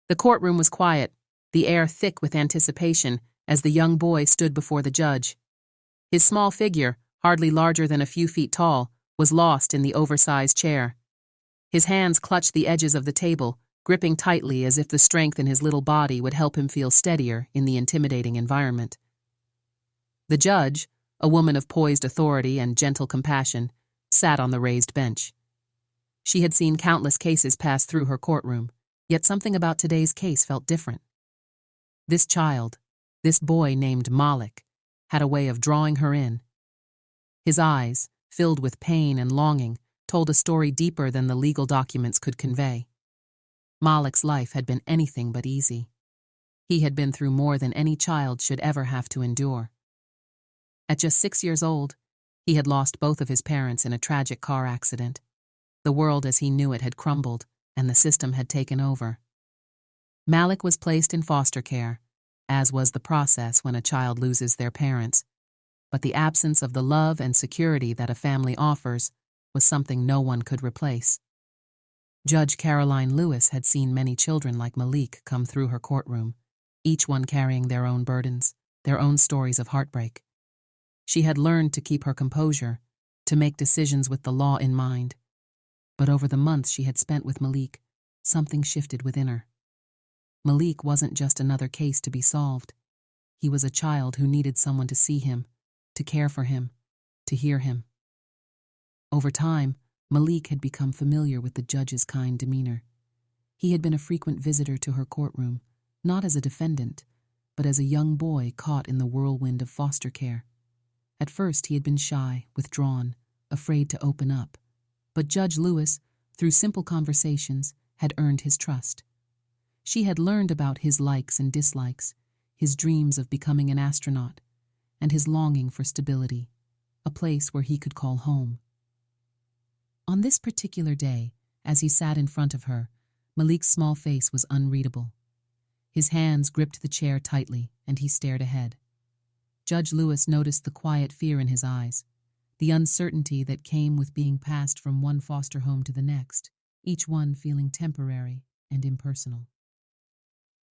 The courtroom was quiet, the air thick with anticipation as the young boy stood before the judge. His small figure, hardly larger than a few feet tall, was lost in the oversized chair. His hands clutched the edges of the table, gripping tightly as if the strength in his little body would help him feel steadier in the intimidating environment. The judge, a woman of poised authority and gentle compassion, sat on the raised bench. She had seen countless cases pass through her courtroom, yet something about today's case felt different. This child, this boy named Malik, had a way of drawing her in. His eyes, filled with pain and longing, told a story deeper than the legal documents could convey. Malik's life had been anything but easy. He had been through more than any child should ever have to endure. At just 6 years old, he had lost both of his parents in a tragic car accident. The world as he knew it had crumbled, and the system had taken over. Malik was placed in foster care, as was the process when a child loses their parents. But the absence of the love and security that a family offers was something no one could replace. Judge Caroline Lewis had seen many children like Malik come through her courtroom, each one carrying their own burdens, their own stories of heartbreak. She had learned to keep her composure, to make decisions with the law in mind. But over the months she had spent with Malik, something shifted within her. Malik wasn't just another case to be solved. He was a child who needed someone to see him, to care for him, to hear him. Over time, Malik had become familiar with the judge's kind demeanor. He had been a frequent visitor to her courtroom, not as a defendant, but as a young boy caught in the whirlwind of foster care. At first he had been shy, withdrawn, afraid to open up. But Judge Lewis, through simple conversations, had earned his trust. She had learned about his likes and dislikes, his dreams of becoming an astronaut, and his longing for stability, a place where he could call home. On this particular day, as he sat in front of her, Malik's small face was unreadable. His hands gripped the chair tightly, and he stared ahead. Judge Lewis noticed the quiet fear in his eyes, the uncertainty that came with being passed from one foster home to the next, each one feeling temporary and impersonal.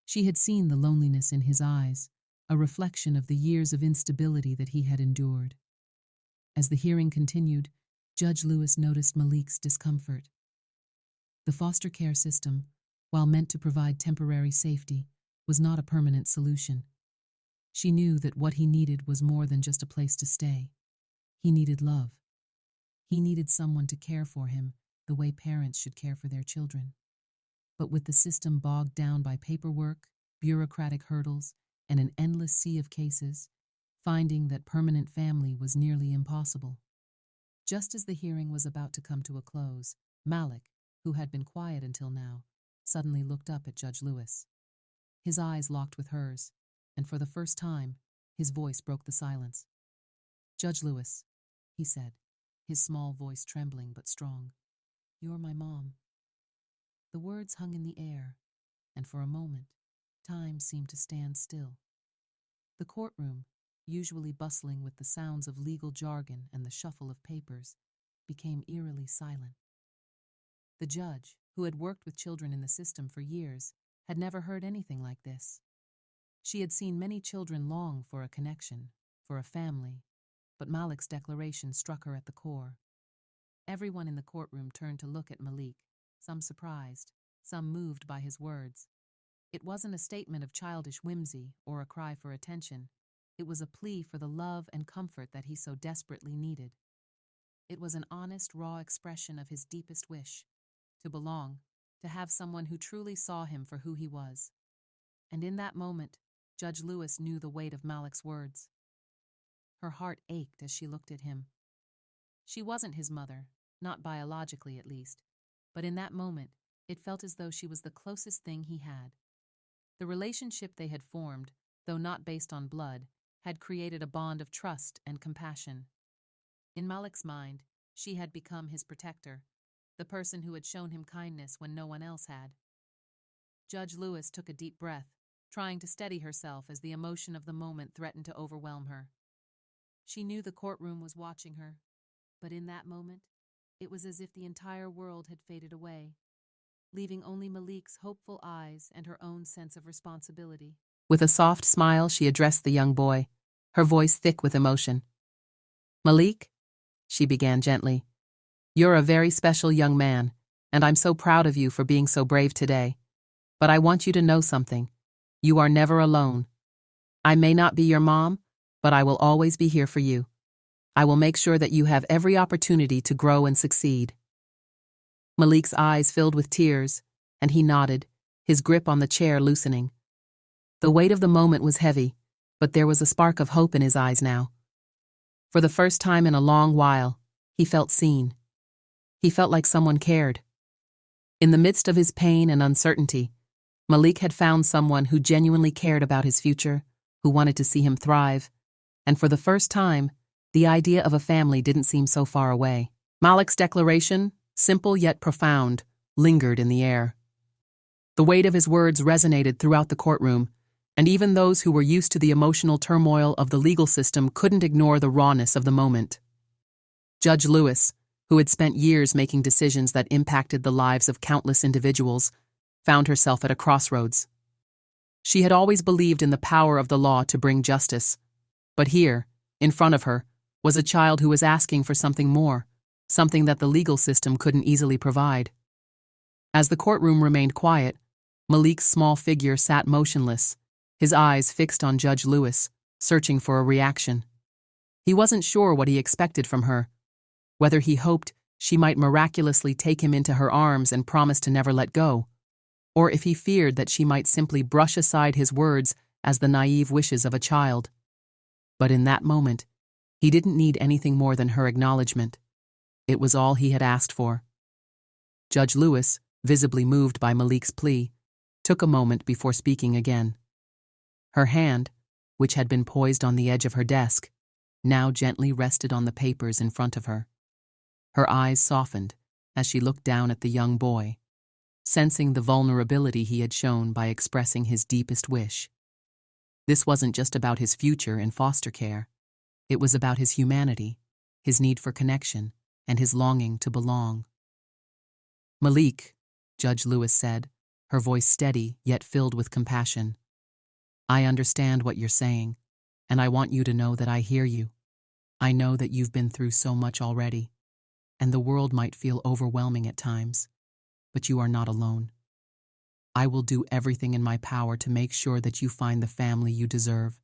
She had seen the loneliness in his eyes, a reflection of the years of instability that he had endured. As the hearing continued, Judge Lewis noticed Malik's discomfort. The foster care system, while meant to provide temporary safety, was not a permanent solution. She knew that what he needed was more than just a place to stay. He needed love. He needed someone to care for him the way parents should care for their children. But with the system bogged down by paperwork, bureaucratic hurdles, and an endless sea of cases, finding that permanent family was nearly impossible. Just as the hearing was about to come to a close, Malik, who had been quiet until now, suddenly looked up at Judge Lewis. His eyes locked with hers, and for the first time, his voice broke the silence. "Judge Lewis," he said, his small voice trembling but strong, "you're my mom." The words hung in the air, and for a moment, time seemed to stand still. The courtroom, usually bustling with the sounds of legal jargon and the shuffle of papers, became eerily silent. The judge, who had worked with children in the system for years, had never heard anything like this. She had seen many children long for a connection, for a family, but Malik's declaration struck her at the core. Everyone in the courtroom turned to look at Malik, some surprised, some moved by his words. It wasn't a statement of childish whimsy or a cry for attention. It was a plea for the love and comfort that he so desperately needed. It was an honest, raw expression of his deepest wish, to belong, to have someone who truly saw him for who he was. And in that moment, Judge Lewis knew the weight of Malik's words. Her heart ached as she looked at him. She wasn't his mother, not biologically at least, but in that moment, it felt as though she was the closest thing he had. The relationship they had formed, though not based on blood, had created a bond of trust and compassion. In Malik's mind, she had become his protector, the person who had shown him kindness when no one else had. Judge Lewis took a deep breath, trying to steady herself as the emotion of the moment threatened to overwhelm her. She knew the courtroom was watching her, but in that moment, it was as if the entire world had faded away. leaving only Malik's hopeful eyes and her own sense of responsibility. With a soft smile, she addressed the young boy, her voice thick with emotion. "Malik," she began gently, "you're a very special young man, and I'm so proud of you for being so brave today. But I want you to know something. You are never alone. I may not be your mom, but I will always be here for you. I will make sure that you have every opportunity to grow and succeed." Malik's eyes filled with tears, and he nodded, his grip on the chair loosening. The weight of the moment was heavy, but there was a spark of hope in his eyes now. For the first time in a long while, he felt seen. He felt like someone cared. In the midst of his pain and uncertainty, Malik had found someone who genuinely cared about his future, who wanted to see him thrive, and for the first time, the idea of a family didn't seem so far away. Malik's declaration, simple yet profound, lingered in the air. The weight of his words resonated throughout the courtroom, and even those who were used to the emotional turmoil of the legal system couldn't ignore the rawness of the moment. Judge Lewis, who had spent years making decisions that impacted the lives of countless individuals, found herself at a crossroads. She had always believed in the power of the law to bring justice, but here, in front of her, was a child who was asking for something more, something that the legal system couldn't easily provide. As the courtroom remained quiet, Malik's small figure sat motionless, his eyes fixed on Judge Lewis, searching for a reaction. He wasn't sure what he expected from her, whether he hoped she might miraculously take him into her arms and promise to never let go, or if he feared that she might simply brush aside his words as the naive wishes of a child. But in that moment, he didn't need anything more than her acknowledgement. It was all he had asked for. Judge Lewis, visibly moved by Malik's plea, took a moment before speaking again. Her hand, which had been poised on the edge of her desk, now gently rested on the papers in front of her. Her eyes softened as she looked down at the young boy, sensing the vulnerability he had shown by expressing his deepest wish. This wasn't just about his future in foster care. It was about his humanity, his need for connection, and his longing to belong. "Malik," Judge Lewis said, her voice steady yet filled with compassion, "I understand what you're saying, and I want you to know that I hear you. I know that you've been through so much already, and the world might feel overwhelming at times, but you are not alone. I will do everything in my power to make sure that you find the family you deserve,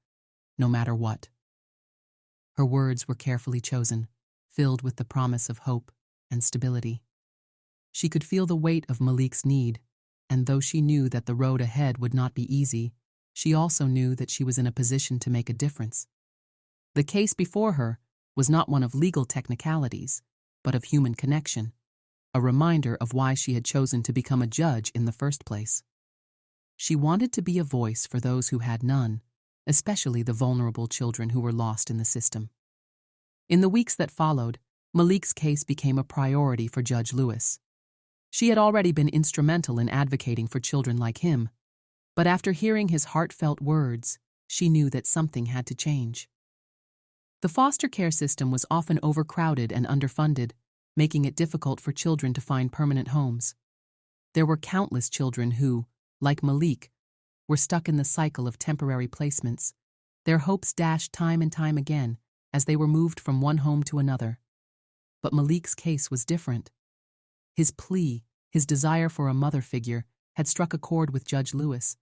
no matter what." Her words were carefully chosen, filled with the promise of hope and stability. She could feel the weight of Malik's need, and though she knew that the road ahead would not be easy, she also knew that she was in a position to make a difference. The case before her was not one of legal technicalities, but of human connection, a reminder of why she had chosen to become a judge in the first place. She wanted to be a voice for those who had none, especially the vulnerable children who were lost in the system. In the weeks that followed, Malik's case became a priority for Judge Lewis. She had already been instrumental in advocating for children like him, but after hearing his heartfelt words, she knew that something had to change. The foster care system was often overcrowded and underfunded, making it difficult for children to find permanent homes. There were countless children who, like Malik, were stuck in the cycle of temporary placements, their hopes dashed time and time again as they were moved from one home to another. But Malik's case was different. His plea, his desire for a mother figure, had struck a chord with Judge Lewis,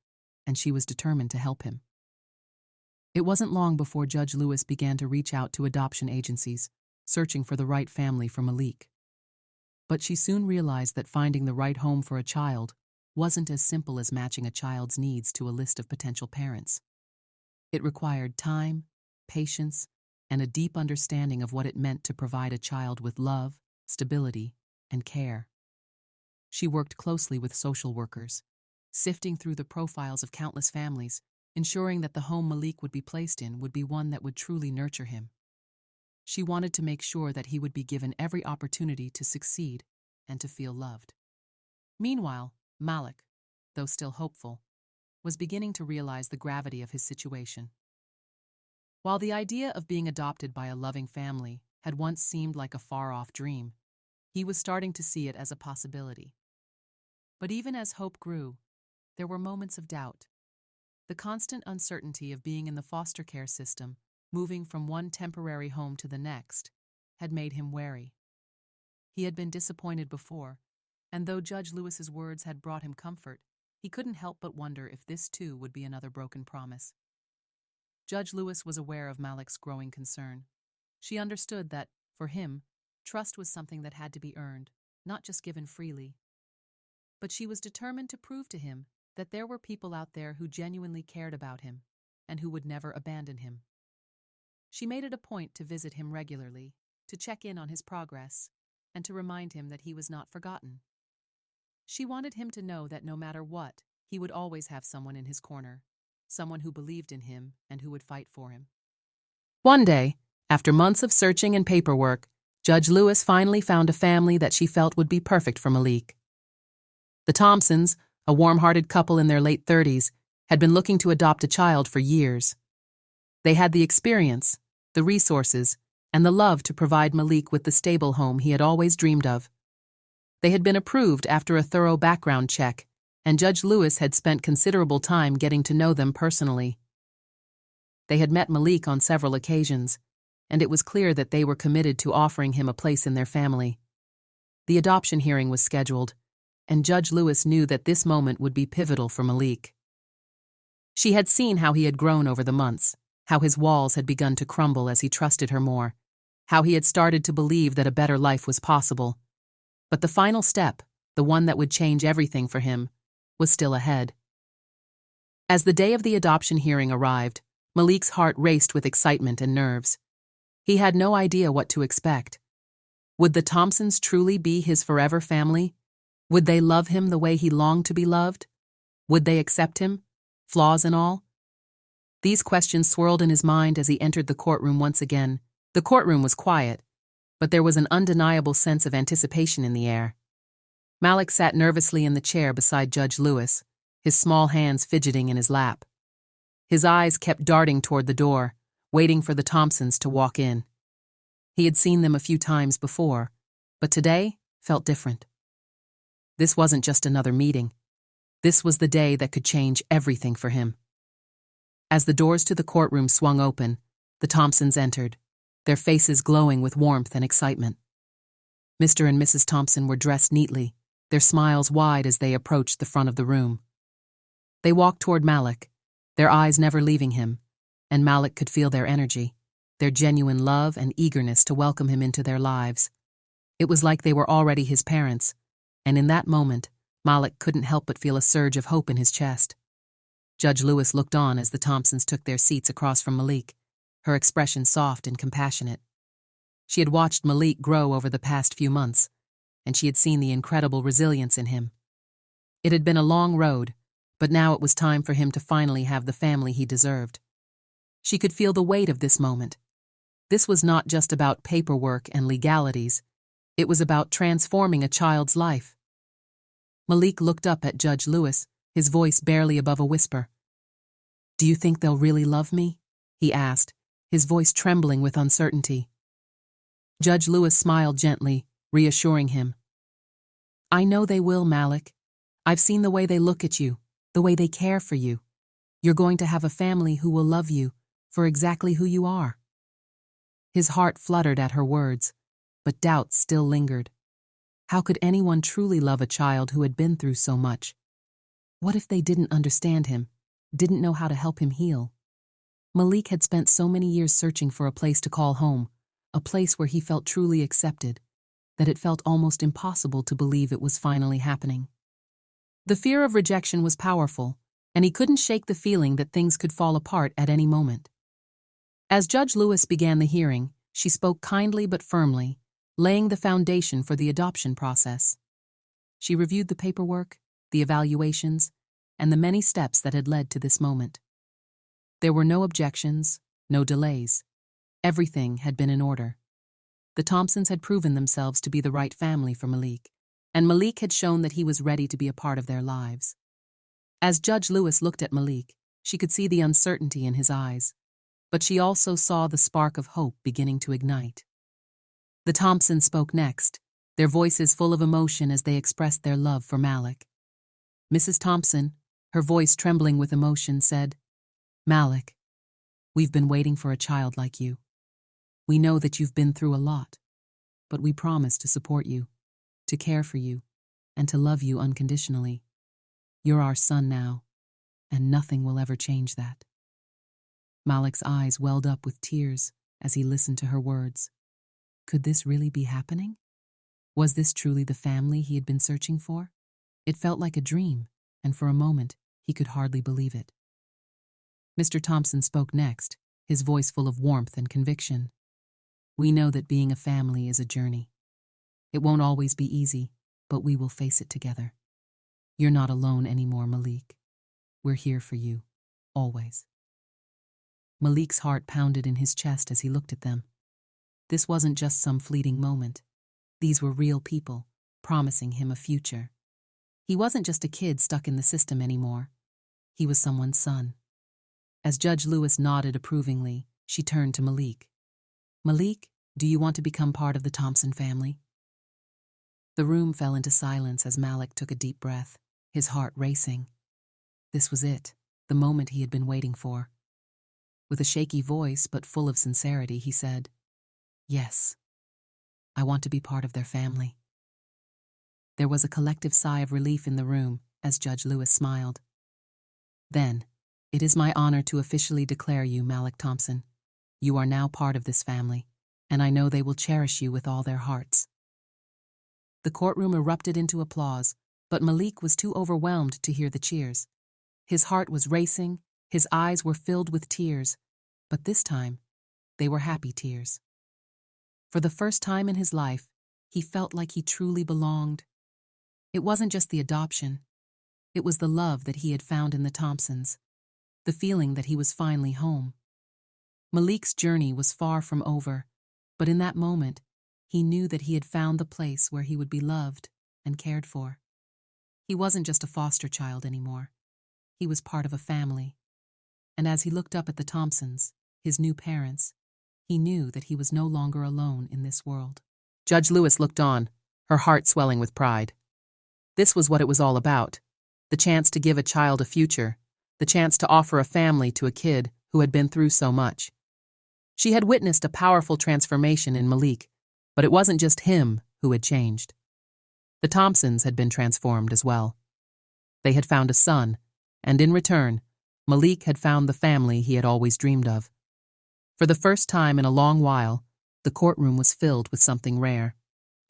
and she was determined to help him. It wasn't long before Judge Lewis began to reach out to adoption agencies, searching for the right family for Malik. But she soon realized that finding the right home for a child wasn't as simple as matching a child's needs to a list of potential parents. It required time, patience, and a deep understanding of what it meant to provide a child with love, stability, and care. She worked closely with social workers, sifting through the profiles of countless families, ensuring that the home Malik would be placed in would be one that would truly nurture him. She wanted to make sure that he would be given every opportunity to succeed and to feel loved. Meanwhile, Malik, though still hopeful, was beginning to realize the gravity of his situation. While the idea of being adopted by a loving family had once seemed like a far-off dream, he was starting to see it as a possibility. But even as hope grew, there were moments of doubt. The constant uncertainty of being in the foster care system, moving from one temporary home to the next, had made him wary. He had been disappointed before, and though Judge Lewis's words had brought him comfort, he couldn't help but wonder if this too would be another broken promise. Judge Lewis was aware of Malik's growing concern. She understood that, for him, trust was something that had to be earned, not just given freely. But she was determined to prove to him that there were people out there who genuinely cared about him and who would never abandon him. She made it a point to visit him regularly, to check in on his progress, and to remind him that he was not forgotten. She wanted him to know that no matter what, he would always have someone in his corner, someone who believed in him and who would fight for him. One day, after months of searching and paperwork, Judge Lewis finally found a family that she felt would be perfect for Malik. The Thompsons, a warm-hearted couple in their late 30s, had been looking to adopt a child for years. They had the experience, the resources, and the love to provide Malik with the stable home he had always dreamed of. They had been approved after a thorough background check, and Judge Lewis had spent considerable time getting to know them personally. They had met Malik on several occasions, and it was clear that they were committed to offering him a place in their family. The adoption hearing was scheduled, and Judge Lewis knew that this moment would be pivotal for Malik. She had seen how he had grown over the months, how his walls had begun to crumble as he trusted her more, how he had started to believe that a better life was possible. But the final step, the one that would change everything for him, was still ahead. As the day of the adoption hearing arrived, Malik's heart raced with excitement and nerves. He had no idea what to expect. Would the Thompsons truly be his forever family? Would they love him the way he longed to be loved? Would they accept him, flaws and all? These questions swirled in his mind as he entered the courtroom once again. The courtroom was quiet, but there was an undeniable sense of anticipation in the air. Malik sat nervously in the chair beside Judge Lewis, his small hands fidgeting in his lap. His eyes kept darting toward the door, waiting for the Thompsons to walk in. He had seen them a few times before, but today felt different. This wasn't just another meeting. This was the day that could change everything for him. As the doors to the courtroom swung open, the Thompsons entered, their faces glowing with warmth and excitement. Mr. and Mrs. Thompson were dressed neatly, their smiles wide as they approached the front of the room. They walked toward Malik, their eyes never leaving him, and Malik could feel their energy, their genuine love and eagerness to welcome him into their lives. It was like they were already his parents, and in that moment, Malik couldn't help but feel a surge of hope in his chest. Judge Lewis looked on as the Thompsons took their seats across from Malik, her expression soft and compassionate. She had watched Malik grow over the past few months, and she had seen the incredible resilience in him. It had been a long road, but now it was time for him to finally have the family he deserved. She could feel the weight of this moment. This was not just about paperwork and legalities. It was about transforming a child's life. Malik looked up at Judge Lewis, his voice barely above a whisper. "Do you think they'll really love me?" he asked, his voice trembling with uncertainty. Judge Lewis smiled gently, reassuring him. "I know they will, Malik. I've seen the way they look at you, the way they care for you. You're going to have a family who will love you for exactly who you are." His heart fluttered at her words, but doubt still lingered. How could anyone truly love a child who had been through so much? What if they didn't understand him, didn't know how to help him heal? Malik had spent so many years searching for a place to call home, a place where he felt truly accepted, that it felt almost impossible to believe it was finally happening. The fear of rejection was powerful, and he couldn't shake the feeling that things could fall apart at any moment. As Judge Lewis began the hearing, she spoke kindly but firmly, laying the foundation for the adoption process. She reviewed the paperwork, the evaluations, and the many steps that had led to this moment. There were no objections, no delays. Everything had been in order. The Thompsons had proven themselves to be the right family for Malik, and Malik had shown that he was ready to be a part of their lives. As Judge Lewis looked at Malik, she could see the uncertainty in his eyes, but she also saw the spark of hope beginning to ignite. The Thompsons spoke next, their voices full of emotion as they expressed their love for Malik. Mrs. Thompson, her voice trembling with emotion, said, "Malik, we've been waiting for a child like you. We know that you've been through a lot, but we promise to support you, to care for you, and to love you unconditionally. You're our son now, and nothing will ever change that." Malik's eyes welled up with tears as he listened to her words. Could this really be happening? Was this truly the family he had been searching for? It felt like a dream, and for a moment he could hardly believe it. Mr. Thompson spoke next, his voice full of warmth and conviction. "We know that being a family is a journey. It won't always be easy, but we will face it together. You're not alone anymore, Malik. We're here for you, always." Malik's heart pounded in his chest as he looked at them. This wasn't just some fleeting moment. These were real people, promising him a future. He wasn't just a kid stuck in the system anymore. He was someone's son. As Judge Lewis nodded approvingly, she turned to Malik. "Malik, do you want to become part of the Thompson family?" The room fell into silence as Malik took a deep breath, his heart racing. This was it, the moment he had been waiting for. With a shaky voice but full of sincerity, he said, "Yes, I want to be part of their family." There was a collective sigh of relief in the room as Judge Lewis smiled. "Then, it is my honor to officially declare you, Malik Thompson. You are now part of this family, and I know they will cherish you with all their hearts." The courtroom erupted into applause, but Malik was too overwhelmed to hear the cheers. His heart was racing, his eyes were filled with tears, but this time, they were happy tears. For the first time in his life, he felt like he truly belonged. It wasn't just the adoption. It was the love that he had found in the Thompsons, the feeling that he was finally home. Malik's journey was far from over, but in that moment, he knew that he had found the place where he would be loved and cared for. He wasn't just a foster child anymore. He was part of a family. And as he looked up at the Thompsons, his new parents, he knew that he was no longer alone in this world. Judge Lewis looked on, her heart swelling with pride. This was what it was all about, the chance to give a child a future, the chance to offer a family to a kid who had been through so much. She had witnessed a powerful transformation in Malik, but it wasn't just him who had changed. The Thompsons had been transformed as well. They had found a son, and in return, Malik had found the family he had always dreamed of. For the first time in a long while, the courtroom was filled with something rare.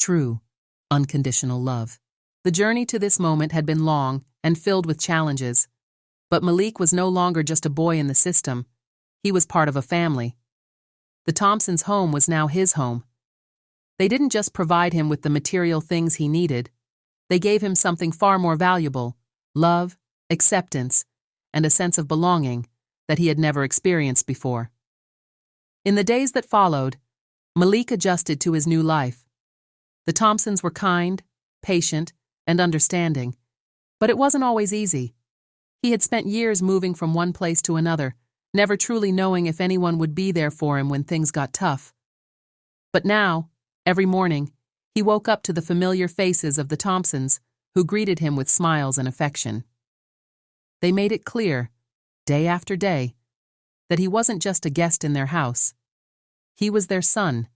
True, unconditional love. The journey to this moment had been long and filled with challenges, but Malik was no longer just a boy in the system. He was part of a family. The Thompsons' home was now his home. They didn't just provide him with the material things he needed. They gave him something far more valuable: love, acceptance, and a sense of belonging that he had never experienced before. In the days that followed, Malik adjusted to his new life. The Thompsons were kind, patient, and understanding, but it wasn't always easy. He had spent years moving from one place to another, never truly knowing if anyone would be there for him when things got tough. But now, every morning, he woke up to the familiar faces of the Thompsons, who greeted him with smiles and affection. They made it clear, day after day, that he wasn't just a guest in their house. He was their son,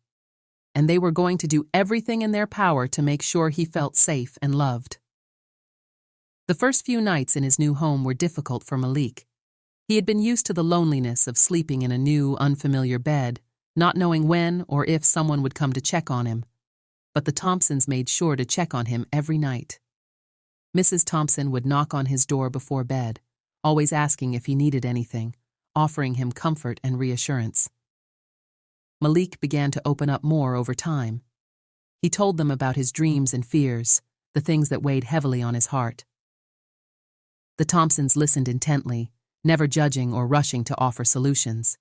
and they were going to do everything in their power to make sure he felt safe and loved. The first few nights in his new home were difficult for Malik. He had been used to the loneliness of sleeping in a new, unfamiliar bed, not knowing when or if someone would come to check on him. But the Thompsons made sure to check on him every night. Mrs. Thompson would knock on his door before bed, always asking if he needed anything, offering him comfort and reassurance. Malik began to open up more over time. He told them about his dreams and fears, the things that weighed heavily on his heart. The Thompsons listened intently, never judging or rushing to offer solutions.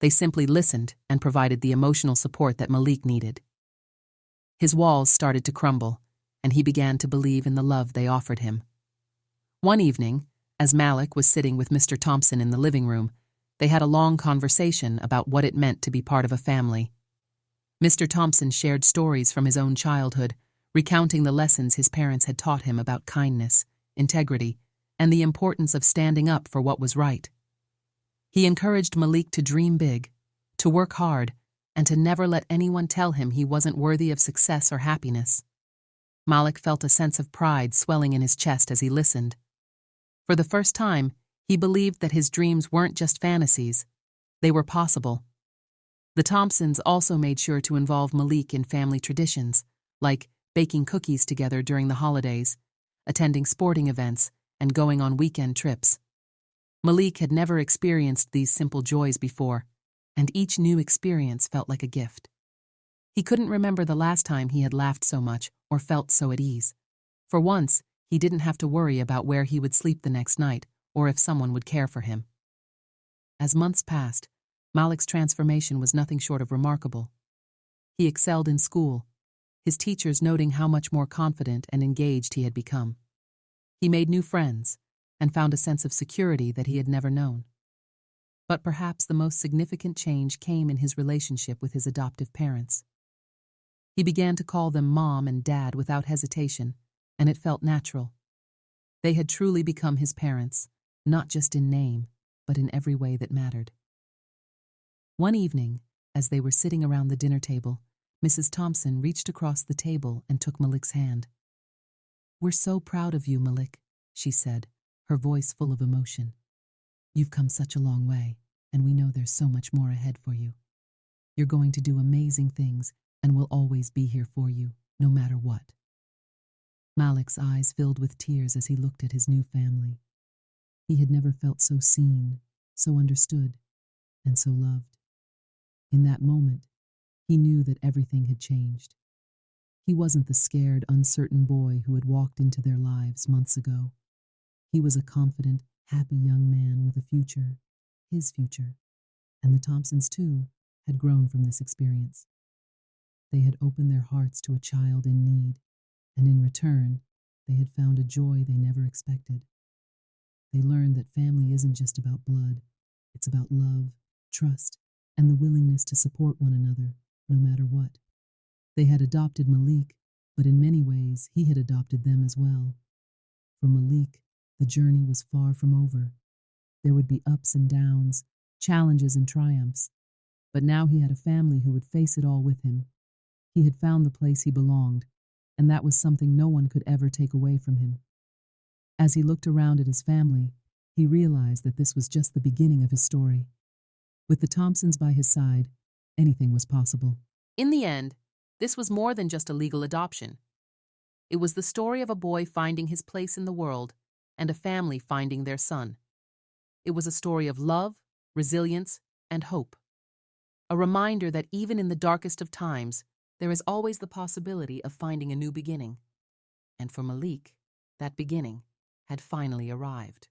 They simply listened and provided the emotional support that Malik needed. His walls started to crumble, and he began to believe in the love they offered him. One evening, as Malik was sitting with Mr. Thompson in the living room, they had a long conversation about what it meant to be part of a family. Mr. Thompson shared stories from his own childhood, recounting the lessons his parents had taught him about kindness, integrity, and the importance of standing up for what was right. He encouraged Malik to dream big, to work hard, and to never let anyone tell him he wasn't worthy of success or happiness. Malik felt a sense of pride swelling in his chest as he listened. For the first time, he believed that his dreams weren't just fantasies, they were possible. The Thompsons also made sure to involve Malik in family traditions, like baking cookies together during the holidays, attending sporting events, and going on weekend trips. Malik had never experienced these simple joys before, and each new experience felt like a gift. He couldn't remember the last time he had laughed so much or felt so at ease. For once, he didn't have to worry about where he would sleep the next night or if someone would care for him. As months passed, Malik's transformation was nothing short of remarkable. He excelled in school, his teachers noting how much more confident and engaged he had become. He made new friends and found a sense of security that he had never known. But perhaps the most significant change came in his relationship with his adoptive parents. He began to call them Mom and Dad without hesitation, and it felt natural. They had truly become his parents, not just in name, but in every way that mattered. One evening, as they were sitting around the dinner table, Mrs. Thompson reached across the table and took Malik's hand. "We're so proud of you, Malik," she said, her voice full of emotion. "You've come such a long way, and we know there's so much more ahead for you. You're going to do amazing things, and we'll always be here for you, no matter what." Malik's eyes filled with tears as he looked at his new family. He had never felt so seen, so understood, and so loved. In that moment, he knew that everything had changed. He wasn't the scared, uncertain boy who had walked into their lives months ago. He was a confident, happy young man with a future, his future, and the Thompsons, too, had grown from this experience. They had opened their hearts to a child in need, and in return, they had found a joy they never expected. They learned that family isn't just about blood, it's about love, trust, and the willingness to support one another, no matter what. They had adopted Malik, but in many ways, he had adopted them as well. For Malik, the journey was far from over. There would be ups and downs, challenges and triumphs, but now he had a family who would face it all with him. He had found the place he belonged, and that was something no one could ever take away from him. As he looked around at his family, he realized that this was just the beginning of his story. With the Thompsons by his side, anything was possible. In the end, this was more than just a legal adoption. It was the story of a boy finding his place in the world and a family finding their son. It was a story of love, resilience, and hope. A reminder that even in the darkest of times, there is always the possibility of finding a new beginning. And for Malik, that beginning had finally arrived.